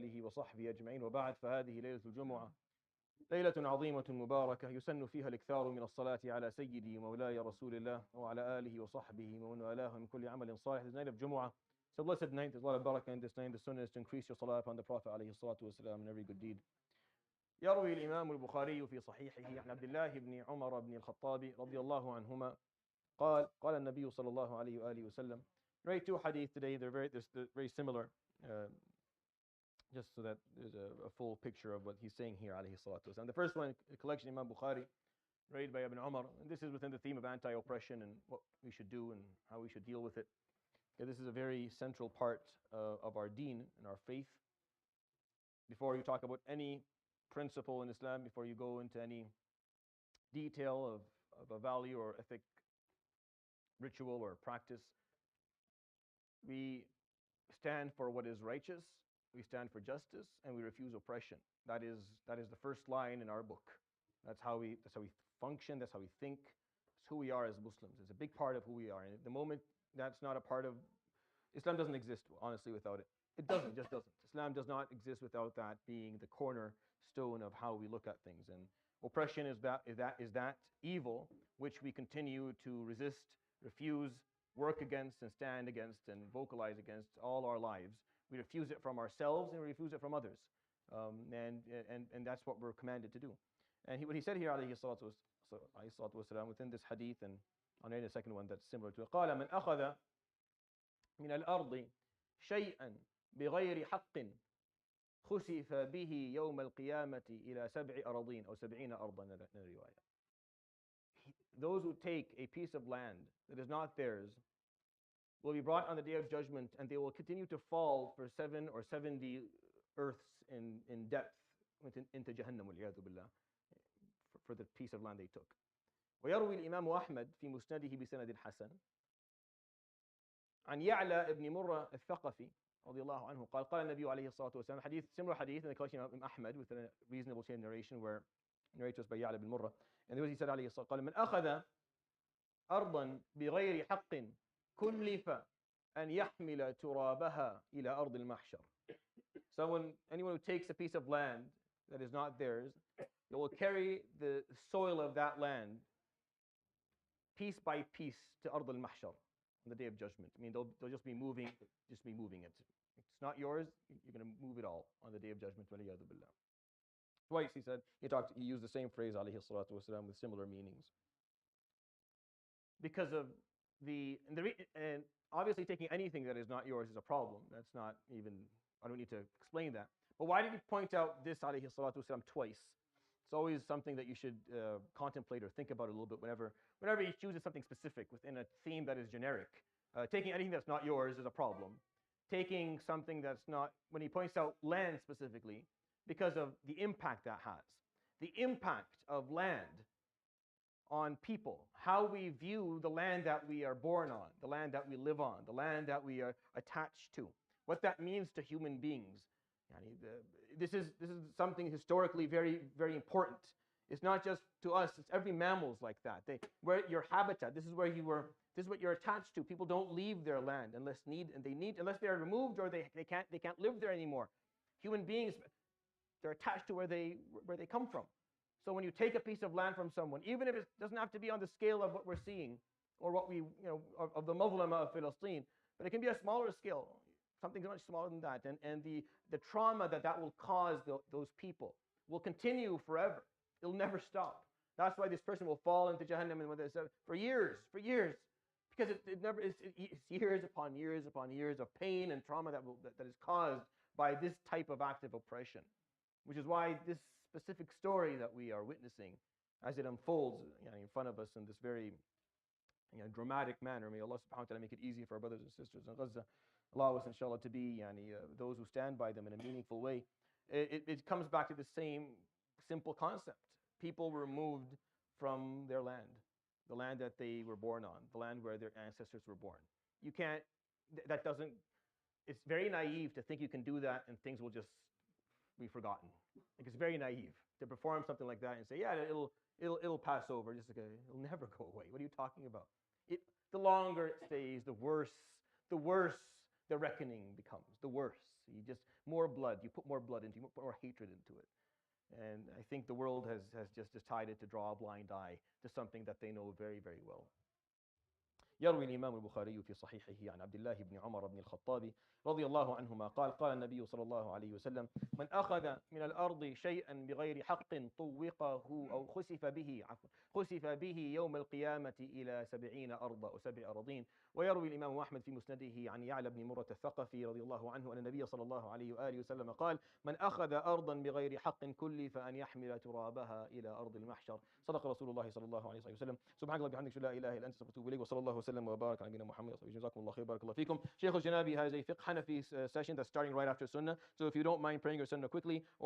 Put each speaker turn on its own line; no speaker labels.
آله وصحبه أجمعين وبعد فهذه ليلة الجمعة ليلة عظيمة مباركة يسن فيها الإكثار من الصلاة على سيدي ومولاي رسول الله وعلى آله وصحبه ومن والاه من كل عمل صالح. This night of Jumu'ah, it's a blessed night. There's a lot of barakah in this night. The sunnah is to increase your salah upon the Prophet عليه الصلاة والسلام and every good deed. يروي الإمام البخاري في صحيحه عن عبد الله بن عمر بن الخطاب رضي الله عنهما قال النبي صلى الله عليه وآله وسلم. Right, two hadith today. They're very similar. Just so that there's a full picture of what he's saying here, عليه الصلاة والسلام. The first one, a collection Imam Bukhari, read by Ibn Umar. And this is within the theme of anti-oppression and what we should do and how we should deal with it. Okay, this is a very central part of our deen and our faith. Before you talk about any principle in Islam, before you go into any detail of a value or ethic, ritual or practice, we stand for what is righteous. We stand for justice and we refuse oppression. That is the first line in our book. That's how we function. That's how we think. It's who we are as Muslims. It's a big part of who we are. And at the moment that's not a part of Islam, doesn't exist honestly without it. It just doesn't. Islam does not exist without that being the cornerstone of how we look at things. And oppression is that evil which we continue to resist, refuse, work against, and stand against, and vocalize against all our lives. We refuse it from ourselves and we refuse it from others. And that's what we're commanded to do. And what he said here, عليه الصلاة والسلام, within this hadith, and I'll name the second one that's similar to it. قال من أخذ من الأرض شيئا بغير حق خسف به يوم القيامة إلى 7 أرضين أو 70 أرضا in a riwayah. Those who take a piece of land that is not theirs will be brought on the day of judgment, and they will continue to fall for 7 or 70 earths in depth into Jahannam for the piece of land they took. ويروي الإمام أحمد في مسنده بسند حسن عن يعلى ابن مرة الثقفي رضي الله عنه قال النبي عليه الصلاة والسلام. Similar hadith in the collection of Ahmad with a reasonable chain narration where narrated by Ya'la ibn Murrah. And he said عليه الصلاة قال من أخذ أرضا بغير حق كلف أن يحمل ترابها إلى أرض المحشر. Anyone who takes a piece of land that is not theirs, they will carry the soil of that land piece by piece to Ard al-Mahshar on the day of judgment. I mean, they'll just be moving it. It's not yours. You're going to move it all on the day of judgment. Twice he said, he used the same phrase, alayhi salatu wasalam, with similar meanings. Because of and obviously taking anything that is not yours is a problem. That's not even, I don't need to explain that. But why did he point out this, alayhi salatu wasalam, twice? It's always something that you should contemplate or think about a little bit whenever he chooses something specific within a theme that is generic. Taking anything that's not yours is a problem. Taking something that's not, when he points out land specifically, because of the impact that has. The impact of land on people, how we view the land that we are born on, the land that we live on, the land that we are attached to, what that means to human beings. This is something historically very, very important. It's not just to us, it's every mammal's like that. Where your habitat, this is what you're attached to. People don't leave their land unless they are removed or they can't live there anymore. Human beings, they're attached to where they come from. So when you take a piece of land from someone, even if it doesn't have to be on the scale of what we're seeing or what we, of the Mazlama of Palestine, but it can be a smaller scale, something much smaller than that. And the trauma that will cause those people will continue forever. It'll never stop. That's why this person will fall into Jahannam for years, because it's years upon years of pain and trauma that is caused by this type of act of oppression, which is why this specific story that we are witnessing as it unfolds in front of us in this very dramatic manner. May Allah subhanahu wa ta'ala make it easy for our brothers and sisters in Gaza. Allow us inshallah to be those who stand by them in a meaningful way. It comes back to the same simple concept. People were removed from their land, the land that they were born on, the land where their ancestors were born. You can't, it's very naive to think you can do that and things will just be forgotten. Like, it's very naive to perform something like that and say, yeah, it'll pass over. Just like it'll never go away. What are you talking about? The longer it stays, the worse the reckoning becomes. The worse. You just more blood. You put more blood into it. You put more hatred into it. And I think the world has just decided to draw a blind eye to something that they know very, very well. يروي الإمام البخاري في صحيحه عن عبد الله بن عمر بن الخطاب رضي الله عنهما قال قال النبي صلى الله عليه وسلم من أخذ من الأرض شيئا بغير حق طوقه أو خسف به يوم القيامة إلى 70 أرضا أو 7 أرضين. ويروي الإمام أحمد في مسنده عن يعلى بن مرة الثقفي رضي الله عنه أن النبي صلى الله عليه وآله وسلم قال من أخذ أرضا بغير حق كلف أن يحمل ترابها إلى أرض المحشر. صدق رسول الله صلى الله عليه وسلم. سبحانك اللهم وبحمدك لا إله إلا أنت أستغفرك وأتوب إليك وصلى الله وسلم وبارك على نبينا محمد. جزاكم الله خير. بارك الله فيكم. Shaykh al-Janabi has a fiqh Hanafi session that's starting right after Sunnah. So if you don't mind praying your Sunnah quickly.